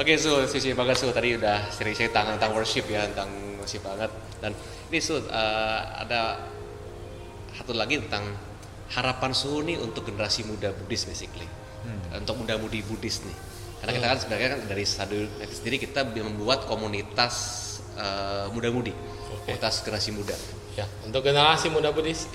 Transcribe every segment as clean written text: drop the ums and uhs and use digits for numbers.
Oke, sisi banget tadi udah sharing tentang worship ya, tentang worship banget. Dan ini ada satu lagi tentang harapan nih untuk generasi muda Buddhis basically. Untuk muda-mudi Buddhis nih. Karena kita kan sebenarnya kan dari Sadhu sendiri kita membuat komunitas muda-mudi, komunitas generasi muda. Ya, untuk generasi muda Buddhis.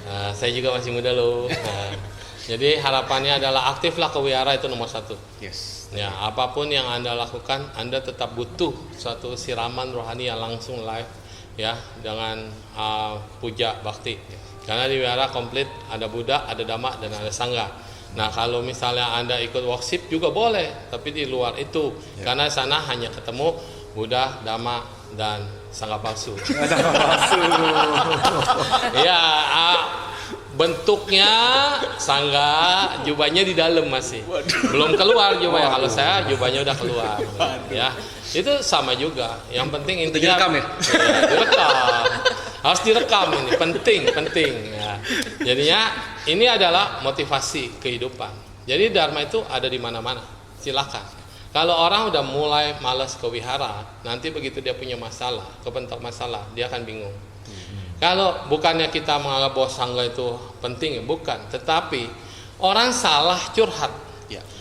Nah, saya juga masih muda loh. Nah, jadi harapannya adalah aktiflah ke wihara, itu nomor 1. Yes. Ya, apapun yang Anda lakukan, Anda tetap butuh suatu siraman rohani yang langsung live, ya, dengan puja bakti. Karena di wihara komplit ada Buddha, ada Dhamma, dan ada Sangha. Nah, kalau misalnya Anda ikut worship juga boleh, tapi di luar itu, karena sana hanya ketemu Buddha, Dhamma, dan Sangha palsu. Ya, bentuknya sangga, jubahnya di dalam masih belum keluar jubahnya. Kalau saya jubahnya udah keluar, ya itu sama juga. Yang penting intinya direkam ya? Direkam, harus direkam, ini penting ya. Jadinya ini adalah motivasi kehidupan. Jadi dharma itu ada di mana-mana, silakan. Kalau orang udah mulai malas ke wihara, nanti begitu dia punya masalah, kepentok masalah, dia akan bingung. Kalau bukannya kita menganggap bahwa sangga itu penting, bukan. Tetapi orang salah curhat,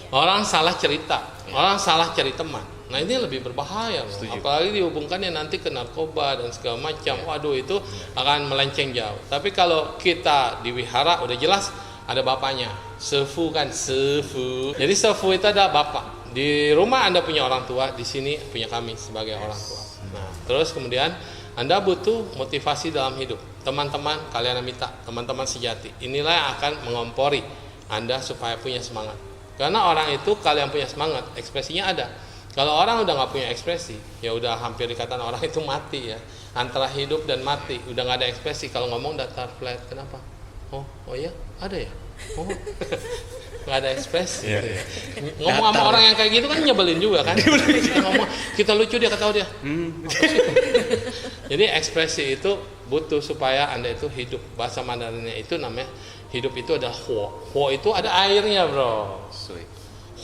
orang salah cerita, orang salah cari teman. Nah, ini lebih berbahaya, apalagi dihubungkannya nanti ke narkoba dan segala macam. Waduh, itu akan melenceng jauh. Tapi kalau kita di wihara udah jelas ada bapaknya, sefu kan, sefu. Jadi sefu itu ada bapak. Di rumah Anda punya orang tua, di sini punya kami sebagai orang tua. Nah, terus kemudian Anda butuh motivasi dalam hidup. Teman-teman kalian minta, teman-teman sejati. Inilah yang akan mengompori Anda supaya punya semangat. Karena orang itu kalau yang punya semangat, ekspresinya ada. Kalau orang udah nggak punya ekspresi, ya udah hampir dikatakan orang itu mati ya. Antara hidup dan mati, udah nggak ada ekspresi. Kalau ngomong datar flat, kenapa? Oh iya, ada ya. Oh, nggak ada ekspresi. Ngomong sama orang yang kayak gitu kan nyebelin juga kan. Kita ngomong, kita lucu dia ketawa dia. Jadi ekspresi itu butuh supaya Anda itu hidup. Bahasa Mandarinnya itu namanya hidup itu adalah huo. Huo itu ada airnya, bro.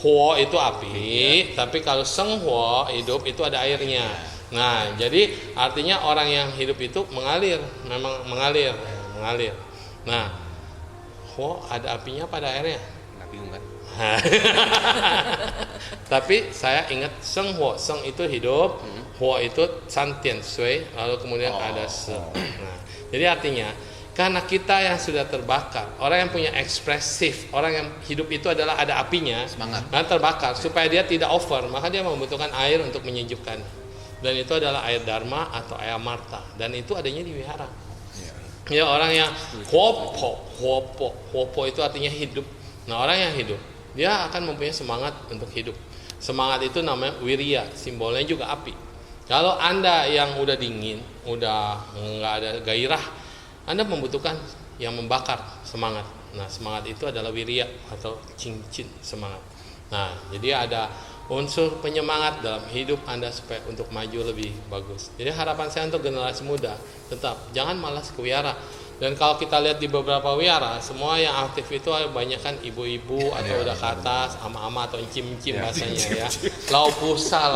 Huo itu api, tapi kalau seng huo hidup itu ada airnya. Nah, jadi artinya orang yang hidup itu mengalir, memang mengalir. Nah, huo ada apinya pada airnya. Nggak bingung kan? Tapi saya ingat seng huo, seng itu hidup, huo itu santian sui, lalu kemudian ada se. Nah, jadi artinya karena kita yang sudah terbakar, orang yang punya ekspresif, orang yang hidup itu adalah ada apinya, semangat, nah terbakar, supaya dia tidak over, maka dia membutuhkan air untuk menyejukkan. Dan itu adalah air dharma atau air amarta, dan itu adanya di wihara. Ya, orang yang huopo itu artinya hidup. Nah, orang yang hidup, dia akan mempunyai semangat untuk hidup. Semangat itu namanya wirya, simbolnya juga api. Kalau Anda yang udah dingin, udah nggak ada gairah, Anda membutuhkan yang membakar semangat. Nah, semangat itu adalah wirya atau cincin semangat. Nah, jadi ada unsur penyemangat dalam hidup Anda supaya untuk maju lebih bagus. Jadi harapan saya untuk generasi muda, tetap jangan malas ke wihara. Dan kalau kita lihat di beberapa wihara, semua yang aktif itu banyak kan ibu-ibu atau udah ke atas, ama-ama atau encim-encim bahasanya ya. Lau pusa.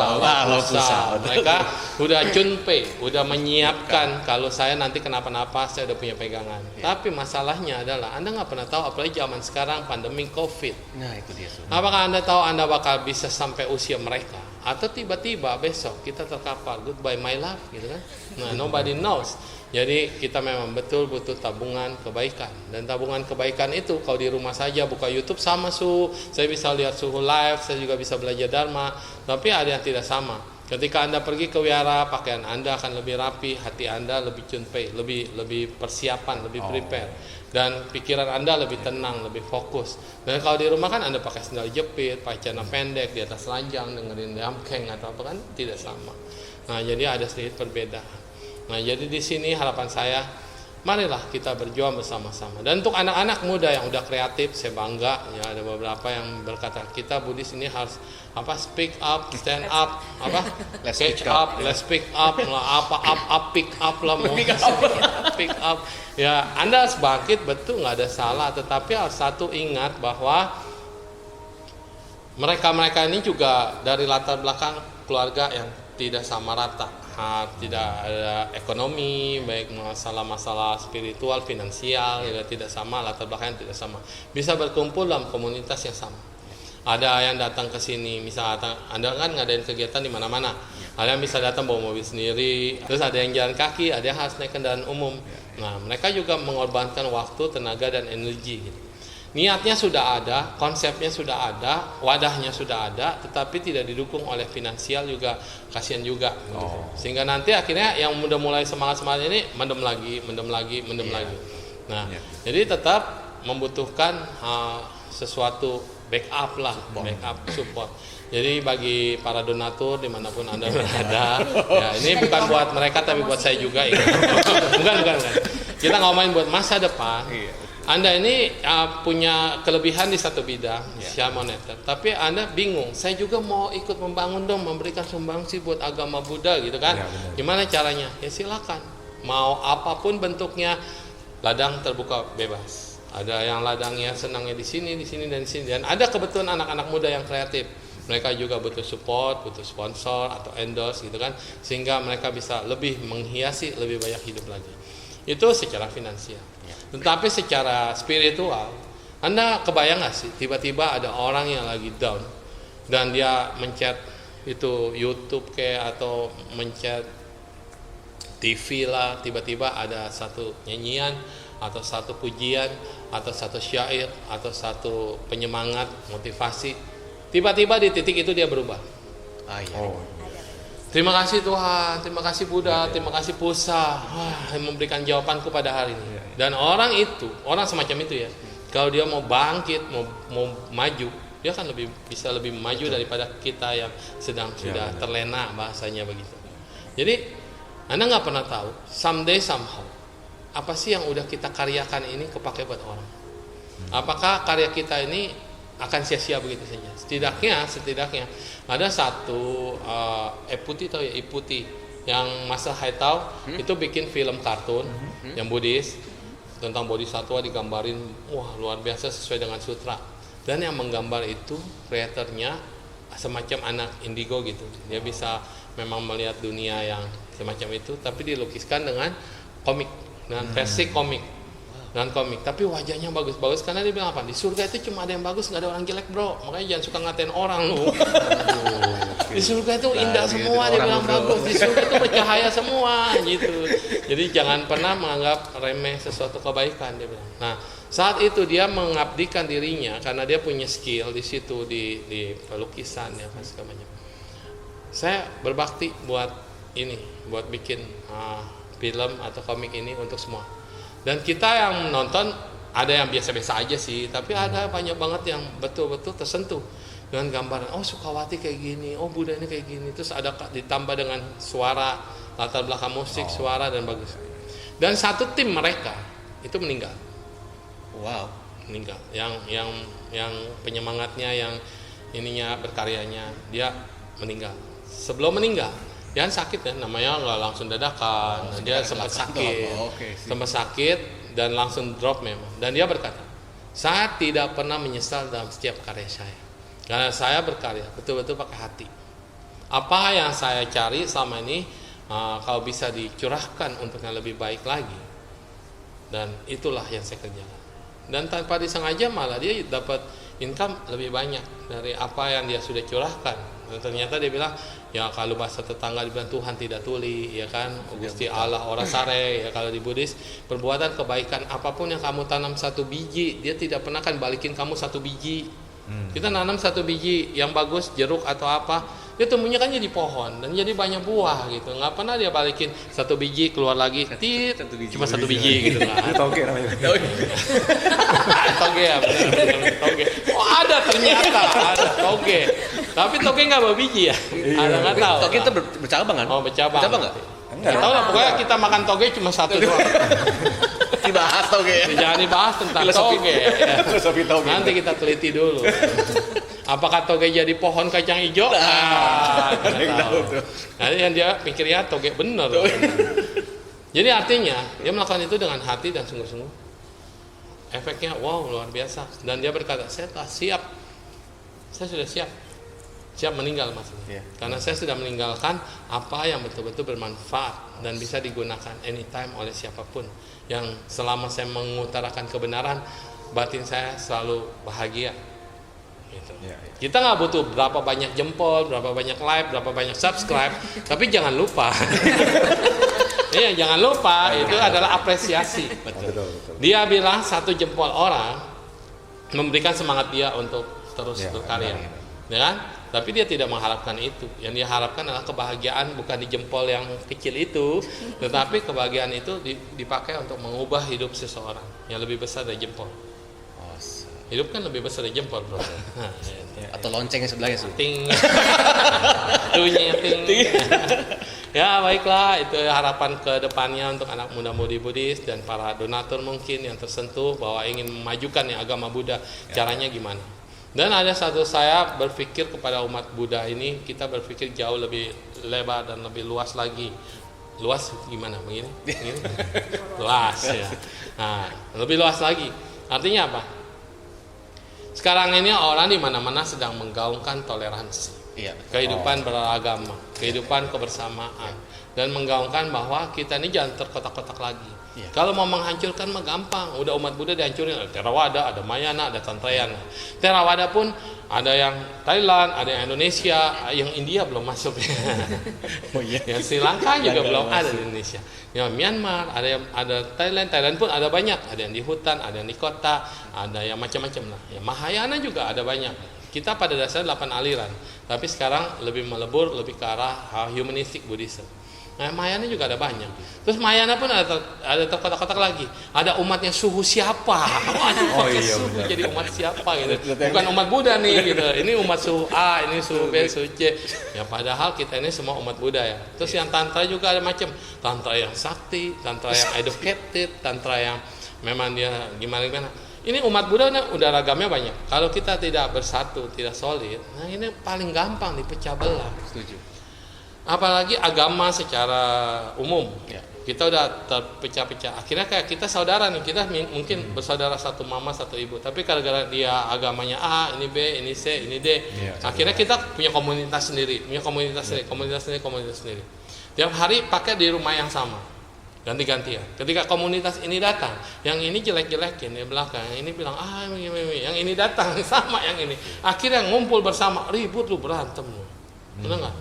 Mereka udah cunpe, udah menyiapkan kalau saya nanti kenapa-napa saya udah punya pegangan. Tapi masalahnya adalah Anda nggak pernah tahu, apalagi zaman sekarang pandemi COVID. Nah, itu dia. Apakah Anda tahu Anda bakal bisa sampai usia mereka? Atau tiba-tiba besok kita terkapar, goodbye my love gitu kan. Nah, nobody knows. Jadi kita memang betul butuh tabungan kebaikan. Dan tabungan kebaikan itu kalau di rumah saja buka YouTube sama saya bisa lihat suhu live, saya juga bisa belajar dharma. Tapi ada yang tidak sama. Ketika Anda pergi ke wihara, pakaian Anda akan lebih rapi, hati Anda lebih cunpei, lebih persiapan, lebih prepare. Dan pikiran Anda lebih tenang, lebih fokus. Dan kalau di rumah kan Anda pakai sandal jepit, pakai celana pendek, di atas ranjang, dengerin damkeng atau apa kan tidak sama. Nah, jadi ada sedikit perbedaan. Nah, jadi di sini harapan saya, marilah kita berjuang bersama-sama. Dan untuk anak-anak muda yang udah kreatif, saya bangga ya, ada beberapa yang berkata kita Buddhis ini harus speak up, stand up, let's speak up, pick up lah, mau pick up. Ya, Anda harus bangkit, betul, nggak ada salah, tetapi harus satu ingat bahwa mereka ini juga dari latar belakang keluarga yang tidak sama rata, tidak ada ekonomi, baik masalah-masalah spiritual, finansial, juga tidak sama, latar belakang yang tidak sama. Bisa berkumpul dalam komunitas yang sama. Ada yang datang ke sini, misalnya Anda kan ngadain kegiatan di mana-mana. Ada yang bisa datang bawa mobil sendiri, terus ada yang jalan kaki, ada yang harus naik kendaraan umum. Nah, mereka juga mengorbankan waktu, tenaga, dan energi. Gitu. Niatnya sudah ada, konsepnya sudah ada, wadahnya sudah ada, tetapi tidak didukung oleh finansial juga, kasihan juga. Sehingga nanti akhirnya yang udah mulai semangat-semangat ini mendem lagi. Nah, jadi tetap membutuhkan sesuatu backup lah, backup support. Jadi bagi para donatur dimanapun Anda berada, ya ini bukan buat mereka tapi buat saya juga. Bukan. Kita ngomongin buat masa depan. Anda ini punya kelebihan di satu bidang, secara moneter, tapi Anda bingung. Saya juga mau ikut membangun dong, memberikan sumbangsi buat agama Buddha gitu kan? Gimana caranya? Ya silakan. Mau apapun bentuknya, ladang terbuka bebas. Ada yang ladangnya senangnya di sini, dan ada kebetulan anak-anak muda yang kreatif. Mereka juga butuh support, butuh sponsor atau endorse gitu kan, sehingga mereka bisa lebih menghiasi lebih banyak hidup lagi. Itu secara finansial. Tetapi secara spiritual, Anda kebayang nggak sih tiba-tiba ada orang yang lagi down dan dia mencet itu YouTube kayak atau mencet TV lah, tiba-tiba ada satu nyanyian atau satu pujian atau satu syair atau satu penyemangat motivasi, tiba-tiba di titik itu dia berubah. Terima kasih Tuhan, terima kasih Buddha, terima kasih Pusa yang memberikan jawabanku pada hari ini. Dan orang semacam itu ya, kalau dia mau bangkit, mau maju, dia kan bisa lebih maju daripada kita yang sudah terlena, bahasanya begitu. Jadi Anda nggak pernah tahu, someday somehow, apa sih yang udah kita karyakan ini kepake buat orang? Apakah karya kita ini akan sia-sia begitu saja? Setidaknya ada satu Iputi yang Mas Haitau itu bikin film kartun yang Buddhis tentang bodhisattva digambarin luar biasa sesuai dengan sutra, dan yang menggambar itu kreatornya semacam anak indigo gitu. Dia bisa memang melihat dunia yang semacam itu, tapi dilukiskan dengan komik, dengan versi komik. Dengan komik, tapi wajahnya bagus-bagus karena dia bilang apa? Di surga itu cuma ada yang bagus, nggak ada orang jelek bro. Makanya jangan suka ngatain orang lu. Di surga itu indah semua, dia bilang bagus. Di surga itu bercahaya semua, gitu. Jadi jangan pernah menganggap remeh sesuatu kebaikan, dia bilang. Nah, saat itu dia mengabdikan dirinya karena dia punya skill di situ di pelukisan ya kan segala macam. Saya berbakti buat bikin film atau komik ini untuk semua. Dan kita yang menonton ada yang biasa-biasa aja sih, tapi ada banyak banget yang betul-betul tersentuh dengan gambaran. Oh Sukawati kayak gini, oh Buddha ini kayak gini. Terus ada ditambah dengan suara, latar belakang musik, suara dan bagus. Dan satu tim mereka itu meninggal. Meninggal. Yang penyemangatnya, yang ininya berkaryanya, dia meninggal. Sebelum meninggal, dia sakit ya, namanya nggak langsung dadakan, dia sempat sakit dan langsung drop memang. Dan dia berkata, saya tidak pernah menyesal dalam setiap karya saya, karena saya berkarya betul-betul pakai hati. Apa yang saya cari selama ini, kalau bisa dicurahkan untuk yang lebih baik lagi, dan itulah yang saya kerjakan. Dan tanpa disengaja malah dia dapat income lebih banyak dari apa yang dia sudah curahkan. Dan ternyata dia bilang, ya kalau bahasa tetangga dibilang Tuhan tidak tuli, ya kan, Gusti Allah ora sare, ya kalau di Buddhis, perbuatan kebaikan apapun yang kamu tanam satu biji, dia tidak pernah kan balikin kamu satu biji. Kita nanam satu biji yang bagus, jeruk atau apa, dia tumbuhnya kan jadi pohon dan jadi banyak buah gitu. Nggak pernah dia balikin satu biji keluar lagi, cuma satu biji gitu kan. Toge namanya. Toge ya, benar toge. Oh ada ternyata ada toge. Tapi toge nggak bawa biji ya? Ada nggak tahu. Toge itu bercabang kan? Oh bercabang. Bercabang nggak? Nggak tahu lah. Pokoknya kita makan toge cuma satu doang. Dibahas toge. Jangan dibahas tentang toge. Filosofi toge. Nanti kita teliti dulu. Apakah toge jadi pohon kacang hijau? Nanti yang dia pikirnya toge bener. Jadi artinya dia melakukan itu dengan hati dan sungguh-sungguh. Efeknya wow luar biasa. Dan dia berkata, saya telah siap saya sudah siap meninggal maksudnya. Iya. Karena saya sudah meninggalkan apa yang betul-betul bermanfaat dan bisa digunakan anytime oleh siapapun. Yang selama saya mengutarakan kebenaran, batin saya selalu bahagia. Gitu. Ya. Kita nggak butuh berapa banyak jempol, berapa banyak like, berapa banyak subscribe, tapi jangan lupa. Iya, jangan lupa itu adalah apresiasi. Betul. Dia bilang 1 jempol orang memberikan semangat dia untuk terus berkarya, ya kan? Tapi dia tidak mengharapkan itu. Yang dia harapkan adalah kebahagiaan, bukan di jempol yang kecil itu, tetapi kebahagiaan itu dipakai untuk mengubah hidup seseorang yang lebih besar dari jempol. Hidup kan lebih besar dari jempol, bro. Atau lonceng yang sebelahnya sih. Ting. Ting. Ya baiklah, itu harapan ke depannya untuk anak muda-mudi Buddhis dan para donatur mungkin yang tersentuh bahwa ingin memajukan agama Buddha. Caranya gimana? Dan ada satu, saya berpikir kepada umat Buddha ini, kita berpikir jauh lebih lebar dan lebih luas lagi. Luas gimana? Begini? Luas ya. Nah, lebih luas lagi. Artinya apa? Sekarang ini orang di mana-mana sedang menggaungkan toleransi. Iya. Kehidupan beragama, kehidupan kebersamaan, dan menggaungkan bahwa kita ini jangan terkotak-kotak lagi. Kalau mau menghancurkan mah gampang, udah umat Buddha dihancurin, ada Theravada, ada Mahayana, ada Tantrayana. Theravada pun ada yang Thailand, ada yang Indonesia, yang India belum masuk. Yang Sri Lanka juga belum ada di Indonesia. Yang Myanmar, ada Thailand pun ada banyak, ada yang di hutan, ada yang di kota, ada yang macam-macam lah. Ya, Mahayana juga ada banyak. Kita pada dasarnya 8 aliran, tapi sekarang lebih melebur lebih ke arah humanistic Buddhism. Nah, Mahayana juga ada banyak. Terus Mahayana pun ada terkotak-kotak lagi. Ada umatnya suhu siapa? Suhu benar. Jadi umat siapa gitu. Bukan umat Buddha nih gitu. Ini umat suhu A, ini suhu B, suhu C. Ya padahal kita ini semua umat Buddha ya. Terus yang tantra juga ada macam. Tantra yang sakti, tantra yang educated, tantra yang memang dia gimana. Ini umat Buddha udah ragamnya banyak. Kalau kita tidak bersatu, tidak solid, nah ini paling gampang dipecah belah. Setuju. Apalagi agama secara umum, kita udah terpecah-pecah. Akhirnya kayak kita saudara nih, kita mungkin bersaudara satu mama satu ibu, tapi gara-gara dia agamanya A, ini B, ini C, ini D, akhirnya kita punya komunitas sendiri, komunitas sendiri. Tiap hari pakai di rumah yang sama, ganti-gantian. Ketika komunitas ini datang, yang ini jelek-jelekin di belakang, yang ini bilang yang ini datang sama yang ini, akhirnya ngumpul bersama, ribut lu, berantem lu, benar nggak?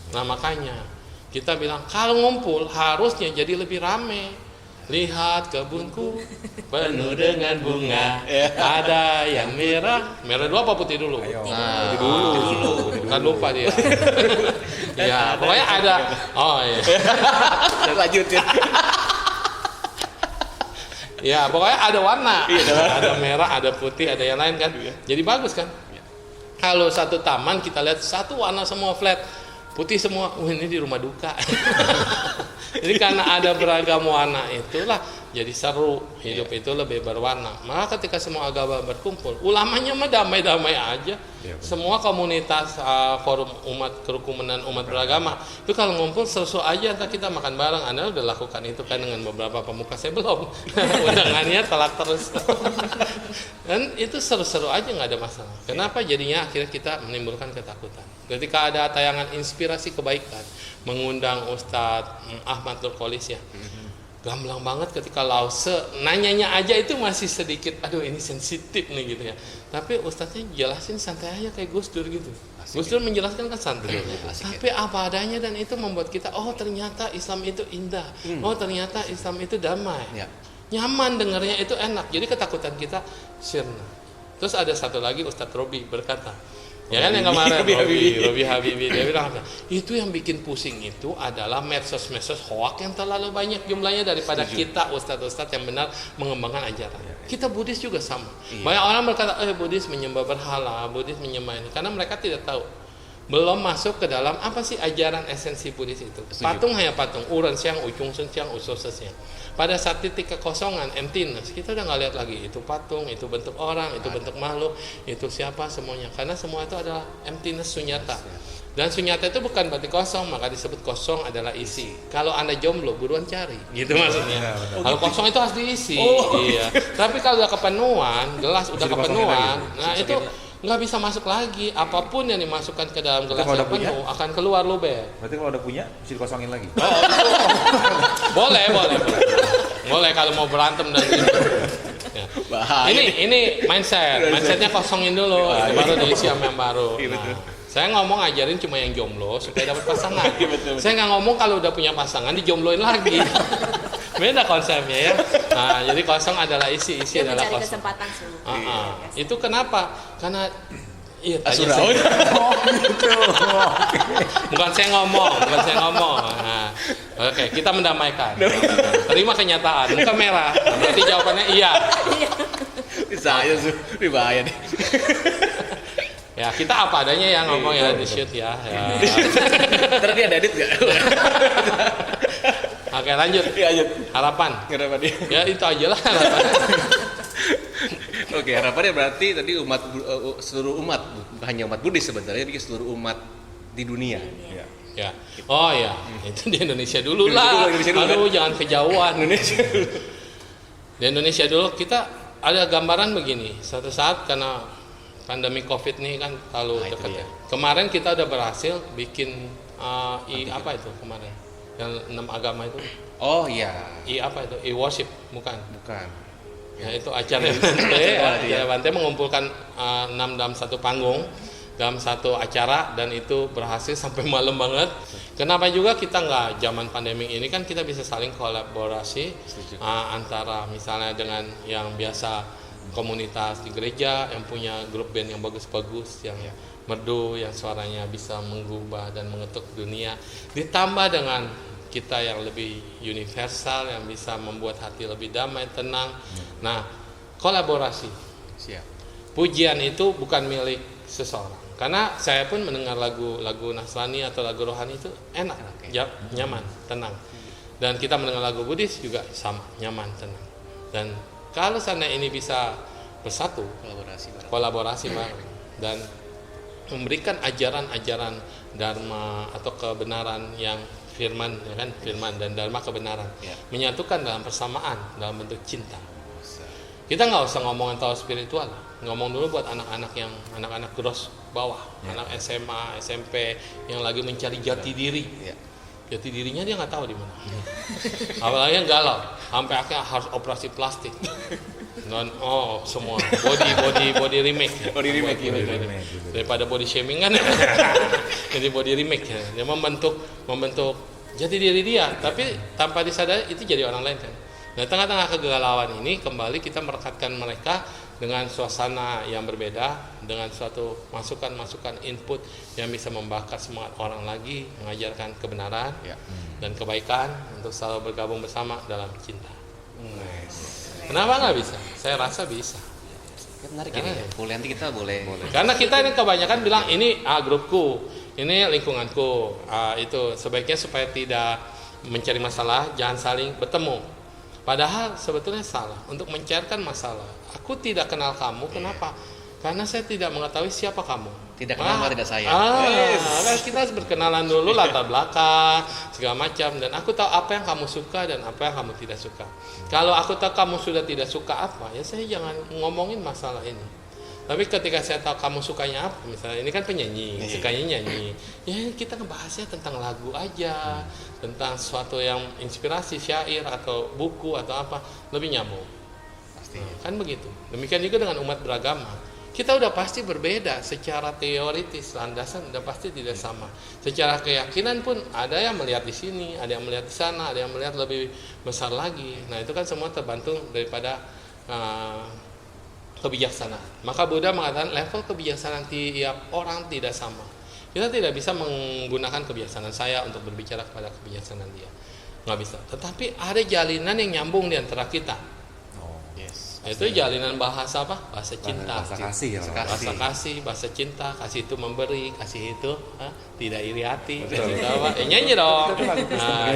Nah makanya kita bilang kalau ngumpul harusnya jadi lebih rame. Lihat kebunku penuh dengan bunga, ada yang merah dulu apa putih dulu? Putih dulu. Kan lupa dia. Ya pokoknya ada. Oh iya. Lanjutin. Ya pokoknya ada warna. Ada merah, ada putih, ada yang lain kan. Jadi bagus kan. Kalau satu taman kita lihat satu warna semua flat. Putih semua, ini di rumah duka. Jadi karena ada beragam warna itulah jadi seru, hidup itu lebih berwarna. Maka ketika semua agama berkumpul, ulamanya mah damai-damai aja. Semua komunitas forum umat kerukunan umat beragama itu kalau ngumpul seru-seru aja, entah kita makan bareng. Anda udah lakukan itu kan dengan beberapa pemuka, saya belum. Undangannya telat terus. Dan itu seru-seru aja, nggak ada masalah. Kenapa? Jadinya akhirnya kita menimbulkan ketakutan. Ketika ada tayangan inspirasi kebaikan, mengundang Ustadz Ahmad Nurkolis ya, gamblang banget ketika Lause nanyanya aja itu masih sedikit, aduh ini sensitif nih gitu ya. Tapi Ustadznya jelasin santai aja kayak Gus Dur gitu. Gus Dur menjelaskan kan santai. Tapi apa adanya, dan itu membuat kita, oh ternyata Islam itu indah. Oh ternyata Islam itu damai. Nyaman dengarnya, itu enak. Jadi ketakutan kita sirna. Terus ada satu lagi Ustadz Robi berkata, ya kan yang kemarin Robi Habibie, dia bilang itu yang bikin pusing itu adalah medsos hoak yang terlalu banyak jumlahnya daripada kita ustadz-ustadz yang benar mengembangkan ajaran. Kita Buddhis juga sama. Banyak orang berkata Buddhis menyembah berhala, Buddhis menyembah ini, karena mereka tidak tahu, belum masuk ke dalam apa sih ajaran esensi Buddhis itu. Patung hanya patung, uran siang, ujung siang, usul siang. Pada saat titik kekosongan, emptiness, kita udah nggak lihat lagi itu patung, itu bentuk orang, itu bentuk makhluk, itu siapa, semuanya. Karena semua itu adalah emptiness, sunyata. Dan sunyata itu bukan berarti kosong, maka disebut kosong adalah isi. Kalau Anda jomblo, buruan cari, gitu maksudnya. Kalau kosong itu harus diisi. Iya. Tapi kalau udah kepenuhan, gelas udah kepenuan, nah itu nggak bisa masuk lagi. Apapun yang dimasukkan ke dalam gelas kalau yang udah punya? penuh akan keluar luber. Berarti kalau udah punya mesti dikosongin lagi. Boleh kalau mau berantem dan ini. Ya. Bahaya Ini mindsetnya kosongin dulu, baru diisi sama yang baru. Iya, betul. Saya ngomong ajarin cuma yang jomblo supaya dapat pasangan. Betul. Saya nggak ngomong kalau udah punya pasangan dijombloin lagi. Beda konsepnya ya. Nah, jadi kosong adalah isi Dia adalah mencari kosong. kesempatan semua. Itu kenapa? Karena iya tanya Asura. saya. Bukan saya ngomong. Nah, oke, kita mendamaikan. Terima kenyataan, muka merah. Berarti jawabannya iya. Saya tuh, ini bahaya nih. Ya, kita apa adanya ya ngomong ya di shoot ya. Ntar dia ada edit nggak? Oke, lanjut. Iya, lanjut. Harapan. Kenapa dia? Ya itu aja lah harapan. Oke, harapannya berarti tadi seluruh umat, bukan hanya umat Buddhis sebenarnya, tapi seluruh umat di dunia. Iya. Ya. Oh ya, itu di Indonesia dulu lah. Indonesia dulu, Aduh, jangan kejauhan. Indonesia. Di Indonesia dulu kita ada gambaran begini. Suatu saat karena pandemi Covid nih kan terlalu itu dekat dia. ya. Kemarin kita udah berhasil bikin apa itu kemarin? Yang 6 agama itu. Oh iya, Apa itu? E-worship, bukan. bukan. Ya itu acara Bante mengumpulkan 6 dalam satu panggung, dalam satu acara, dan itu berhasil sampai malam banget. Kenapa juga kita nggak zaman pandemi ini kan kita bisa saling kolaborasi antara misalnya dengan yang biasa komunitas di gereja yang punya grup band yang bagus-bagus, yang merdu, yang suaranya bisa mengubah dan mengetuk dunia, ditambah dengan kita yang lebih universal yang bisa membuat hati lebih damai, tenang. Nah, kolaborasi. Siap. Pujian itu bukan milik seseorang. Karena saya pun mendengar lagu Nasrani atau lagu rohani itu enak, nyaman, tenang. Dan kita mendengar lagu Buddhis juga sama, nyaman, tenang. Dan kalau seandainya ini bisa bersatu, kolaborasi bareng dan memberikan ajaran-ajaran dharma atau kebenaran yang firman, ya kan, firman dan dharma kebenaran, menyatukan dalam persamaan dalam bentuk cinta. Kita nggak usah ngomongin tahu spiritual, ngomong dulu buat anak-anak gross bawah, anak SMA, SMP yang lagi mencari jati diri. Jati dirinya dia nggak tahu di mana. Awalnya galau, sampai akhirnya harus operasi plastik. Semua body remake. Body remake. Daripada body shaming kan. Jadi body remake ya. Dia membentuk jati diri dia, tapi tanpa disadari itu jadi orang lain kan. Nah, tengah-tengah kegalauan ini kembali kita merekatkan mereka dengan suasana yang berbeda, dengan suatu masukan-masukan input yang bisa membakar semangat orang lagi, mengajarkan kebenaran dan kebaikan untuk selalu bergabung bersama dalam cinta. Kenapa nggak bisa? Saya rasa bisa. Menarik ini ya. Boleh, nanti kita boleh. Karena kita ini kebanyakan bilang ini grupku, ini lingkunganku, itu sebaiknya supaya tidak mencari masalah, jangan saling bertemu. Padahal sebetulnya salah untuk mencairkan masalah. Aku tidak kenal kamu, kenapa? Karena saya tidak mengetahui siapa kamu. Tidak kenal maka tidak sayang. Kan kita harus berkenalan dulu, latar belakang segala macam, dan aku tahu apa yang kamu suka dan apa yang kamu tidak suka. Kalau aku tahu kamu sudah tidak suka apa, ya saya jangan ngomongin masalah ini. Tapi ketika saya tahu kamu sukanya apa, misalnya ini kan penyanyi, sukanya nyanyi, ya kita ngebahasnya tentang lagu aja, tentang sesuatu yang inspirasi, syair atau buku atau apa, lebih nyambung. Pasti. Kan begitu. Demikian juga dengan umat beragama. Kita udah pasti berbeda secara teoritis, landasan udah pasti tidak sama. Secara keyakinan pun ada yang melihat di sini, ada yang melihat di sana, ada yang melihat lebih besar lagi. Nah itu kan semua terbantu daripada kebijaksanaan. Maka Buddha mengatakan level kebijaksanaan tiap orang tidak sama. Kita tidak bisa menggunakan kebijaksanaan saya untuk berbicara kepada kebijaksanaan dia, nggak bisa. Tetapi ada jalinan yang nyambung di antara kita. Itu jalinan bahasa apa? Bahasa cinta. Bahasa kasih ya. Bahasa kasih, bahasa cinta. Kasih itu memberi, kasih itu tidak iri hati. Kasih itu apa? Nyanyi dong. Nah,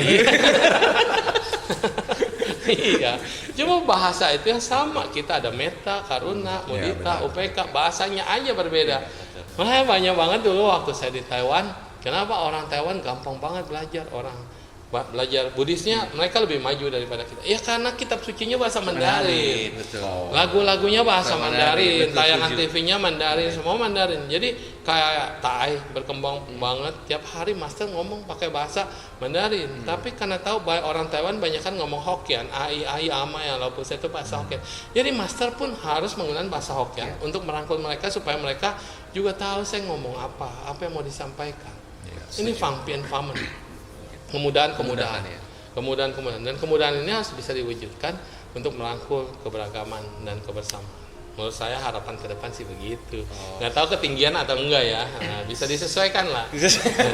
iya. Cuma bahasa itu yang sama. Kita ada metta, karuna, mudita, upeka. Bahasanya aja berbeda. Makanya banyak banget dulu waktu saya di Taiwan. Kenapa orang Taiwan gampang banget belajar, orang belajar Buddhisnya mereka lebih maju daripada kita. Ya karena kitab sucinya bahasa Mandarin. Betul. Lagu-lagunya bahasa Mandarin, Mandarin, betul, tayangan setuju. TV-nya Mandarin, semua Mandarin. Jadi kayak Tai berkembang banget, tiap hari master ngomong pakai bahasa Mandarin. Tapi karena tahu banyak orang Taiwan banyak kan ngomong Hokkien, ai ama yang lalu itu bahasa Hokkien. Jadi master pun harus menggunakan bahasa Hokkien untuk merangkul mereka supaya mereka juga tahu saya ngomong apa yang mau disampaikan. Ini Fang Pian Famen. Kemudahan ya. dan kemudahan ini harus bisa diwujudkan untuk merangkul keberagaman dan kebersamaan. Menurut saya harapan ke depan sih begitu. Nggak tahu ketinggian atau enggak ya. Nah, bisa disesuaikan lah.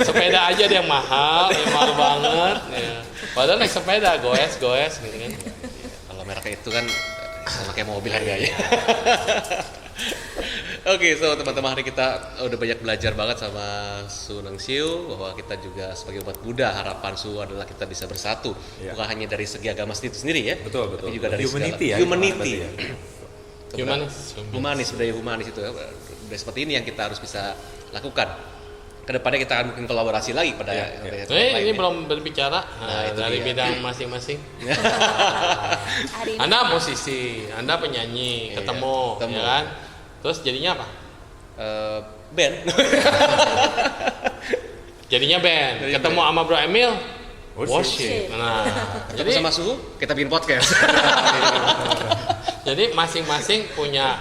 Sepeda aja ada yang mahal banget. Ya. Padahal naik sepeda goes gitu kan. Kalau mereknya itu kan sama kayak mobil harganya. Oke, so teman-teman, hari kita udah banyak belajar banget sama Su Neng Siu, bahwa kita juga sebagai umat Buddha, harapan Su adalah kita bisa bersatu, bukan hanya dari segi agama itu sendiri ya, Betul. tapi juga dari Humanity segala, ya. humanity, Humanis. budaya humanis itu, udah seperti ini yang kita harus bisa lakukan. Kedepannya kita akan mungkin kolaborasi lagi pada tempat Ini lain, ya. belum berbicara itu dari dia. bidang masing-masing. Hari ini Anda musisi, Anda penyanyi, Iya, ketemu, ya kan? Terus jadinya apa? Band. Jadinya band. Jadinya Ketemu sama Bro Emil, Worship. worship. Nah, Ketemu jadi sama Su, kita bikin podcast. jadi masing-masing punya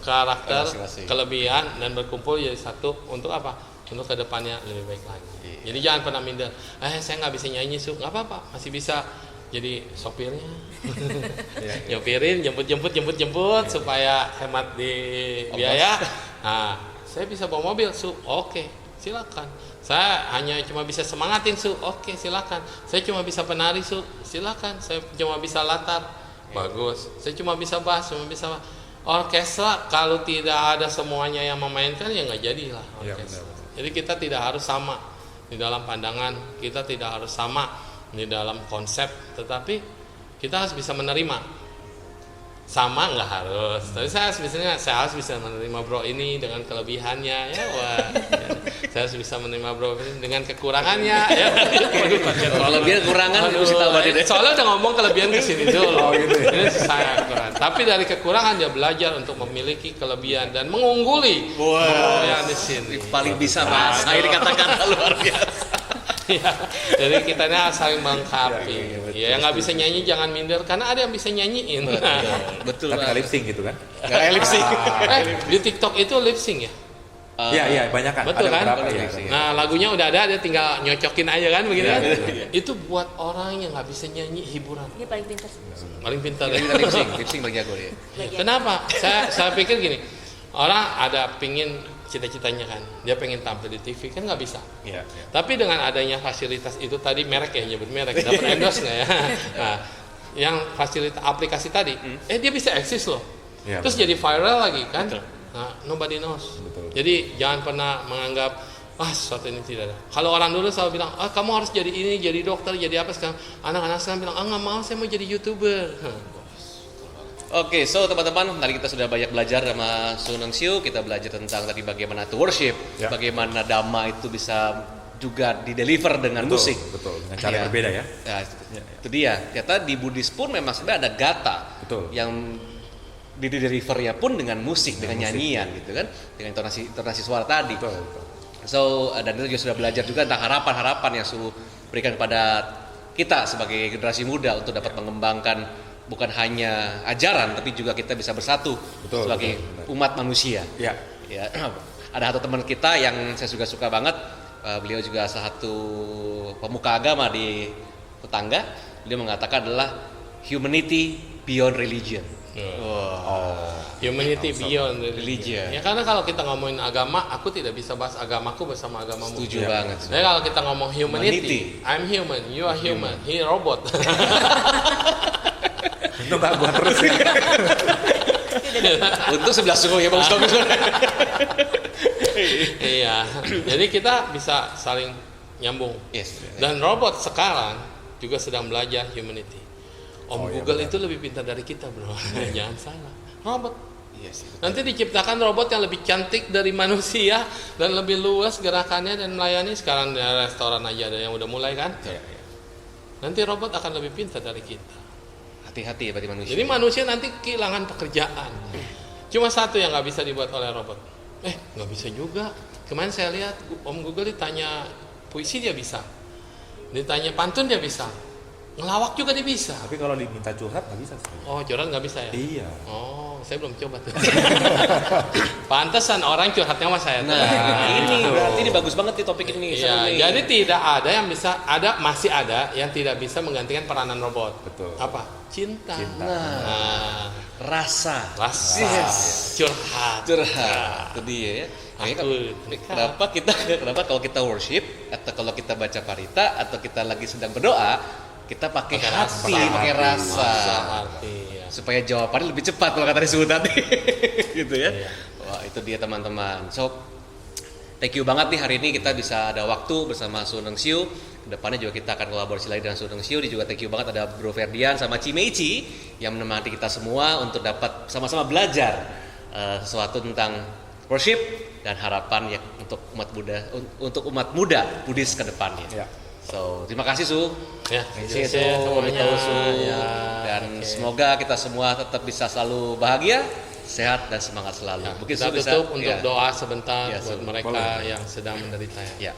karakter, Masing-masing. kelebihan dan berkumpul jadi satu untuk apa? Untuk kedepannya lebih baik lagi. Jadi jangan pernah minder. Saya nggak bisa nyanyi Su, nggak apa-apa, masih bisa jadi sopirnya, nyopirin, jemput supaya hemat di biaya. Nah, saya bisa bawa mobil Su, oke, silakan. Saya hanya cuma bisa semangatin Su, oke silakan. Saya cuma bisa penari Su, silakan. Saya cuma bisa latar, bagus. Saya cuma bisa bass, cuma bisa orkestra. Kalau tidak ada semuanya yang memainkan ya nggak jadilah orkestra. Jadi kita tidak harus sama di dalam pandangan, kita tidak harus sama di dalam konsep, tetapi kita harus bisa menerima. Sama nggak harus, tapi saya harus bisa menerima bro ini dengan kelebihannya ya, saya harus bisa menerima bro ini dengan kekurangannya ya. Kelebihan kurangan mesti tambahin deh. Soalnya udah ngomong kelebihan ke sini dulu. Ini saya kekurangan. Tapi dari kekurangan dia belajar untuk memiliki kelebihan dan mengungguli yang di sini. Paling bisa bahasa ini kata-kata luar biasa. Ya, jadi kita ini harus saling melengkapi. Ya, yang nggak bisa nyanyi jangan minder karena ada yang bisa nyanyiin. Betul. Tapi nggak lip sync gitu kan? Nggak lip sync. Di TikTok itu lip sync ya. Iya, banyak kan. Betul Ada kan? beberapa, ya. Nah, lagunya udah ada, dia tinggal nyocokin aja kan begitu kan? Itu buat orang yang nggak bisa nyanyi hiburan. ini paling pintar. Paling pintar ya. Lip sync bagi jago ya. Kenapa? Saya pikir gini, orang ada pingin cita-citanya kan, dia pengen tampil di TV kan nggak bisa. Iya. Tapi dengan adanya fasilitas itu tadi merek ya, nyebut merek, dapat endorse nggak ya? Nah, yang fasilitas aplikasi tadi, dia bisa eksis loh. Iya, Terus betul. jadi viral lagi kan? Betul. Nah, nobody knows. Betul. Jadi jangan pernah menganggap sesuatu ini tidak ada. Kalau orang dulu selalu bilang, kamu harus jadi ini, jadi dokter, jadi apa sekarang? Anak-anak sekarang bilang, nggak mau, saya mau jadi YouTuber. Oke, so teman-teman, tadi kita sudah banyak belajar sama Su Neng Siu. Kita belajar tentang tadi bagaimana to worship, bagaimana dhamma itu bisa juga dideliver dengan musik. Betul, dengan cara yang berbeda ya. Nah, itu dia. Ternyata di Buddhis pun memang sebenarnya ada gata Betul. yang didelivernya pun dengan musik, dengan nyanyian gitu kan, dengan intonasi suara tadi. Betul, betul. So, dan itu juga sudah belajar juga tentang harapan-harapan yang Su berikan kepada kita sebagai generasi muda untuk dapat mengembangkan bukan hanya ajaran, tapi juga kita bisa bersatu sebagai umat manusia. Ya. Ya, ada satu teman kita yang saya juga suka banget. Beliau juga salah satu pemuka agama di tetangga. Beliau mengatakan adalah humanity beyond religion. Humanity beyond Religion. Ya karena kalau kita ngomongin agama, aku tidak bisa bahas agamaku bersama agamamu. Setuju banget. Jadi kalau kita ngomong humanity, I'm human, you are human, he robot. Itu nggak gua terus ya. Untuk 11 suku ya bagus-bagus. Iya. Jadi kita bisa saling nyambung. Yes. Dan robot sekarang juga sedang belajar humanity. Google itu lebih pintar dari kita, bro. Jangan salah. Robot. Yes. Nanti diciptakan robot yang lebih cantik dari manusia dan lebih luas gerakannya dan melayani. Sekarang di restoran aja ada yang udah mulai kan? nanti robot akan lebih pintar dari kita. Hati-hati ya berarti manusia. Jadi manusia nanti kehilangan pekerjaan. Cuma satu yang nggak bisa dibuat oleh robot. Nggak bisa juga. Kemarin saya lihat Om Google ditanya puisi dia bisa, ditanya pantun dia bisa, ngelawak juga dia bisa. Tapi kalau diminta curhat nggak bisa. Oh, curhat nggak bisa ya? Iya. Oh, saya belum coba tuh. Pantesan orang curhatnya sama saya. Ini berarti ini bagus banget nih topik ini. Iya, jadi tidak ada yang bisa, masih ada yang tidak bisa menggantikan peranan robot. Betul. Apa? Cinta. Nah, rasa. Yes. Curhat. Itu dia ya. Kenapa kalau kita worship atau kalau kita baca parita atau kita lagi sedang berdoa, kita pakai hati, pakai rasa. Ya. Supaya jawabannya lebih cepat kalau kata disebut tadi. Gitu ya. Iya. Wah, itu dia teman-teman. So, thank you banget nih hari ini kita bisa ada waktu bersama Su Neng Siu. Kedepannya juga kita akan kolaborasi lagi dengan Su Neng Siu. Juga thank you banget ada Bro Ferdian sama Cimeici yang menemani kita semua untuk dapat sama-sama belajar sesuatu tentang worship dan harapan ya untuk umat muda Buddhis ke depannya. Ya. So, terima kasih Su. Ya, Terima kasih Su. Dan semoga kita semua tetap bisa selalu bahagia, sehat dan semangat selalu. Mungkin kita Su bisa tutup untuk doa sebentar buat mereka boleh. yang sedang menderita. Ya.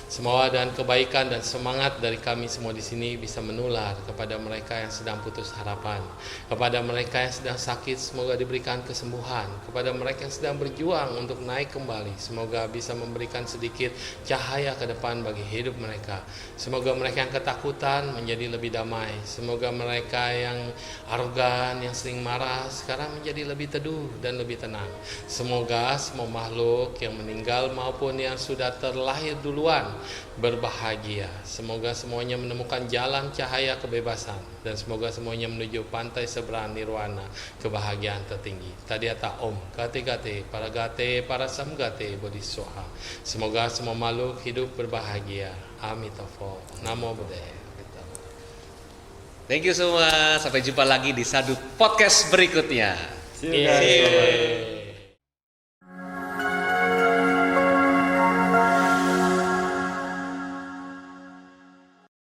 Semua dan kebaikan dan semangat dari kami semua di sini bisa menular kepada mereka yang sedang putus harapan, kepada mereka yang sedang sakit semoga diberikan kesembuhan, kepada mereka yang sedang berjuang untuk naik kembali semoga bisa memberikan sedikit cahaya ke depan bagi hidup mereka. Semoga mereka yang ketakutan menjadi lebih damai, semoga mereka yang arogan, yang sering marah sekarang menjadi lebih teduh dan lebih tenang. Semoga semua makhluk yang meninggal maupun yang sudah terlahir duluan berbahagia. Semoga semuanya menemukan jalan cahaya kebebasan dan semoga semuanya menuju pantai seberang nirwana, kebahagiaan tertinggi. Tadiata Om, Gate para samgate bodhisoha. Semoga semua makhluk hidup berbahagia. Amitofo. Namo Buddhaya. Thank you semua. Sampai jumpa lagi di Sadut Podcast berikutnya. See you guys. Yeah.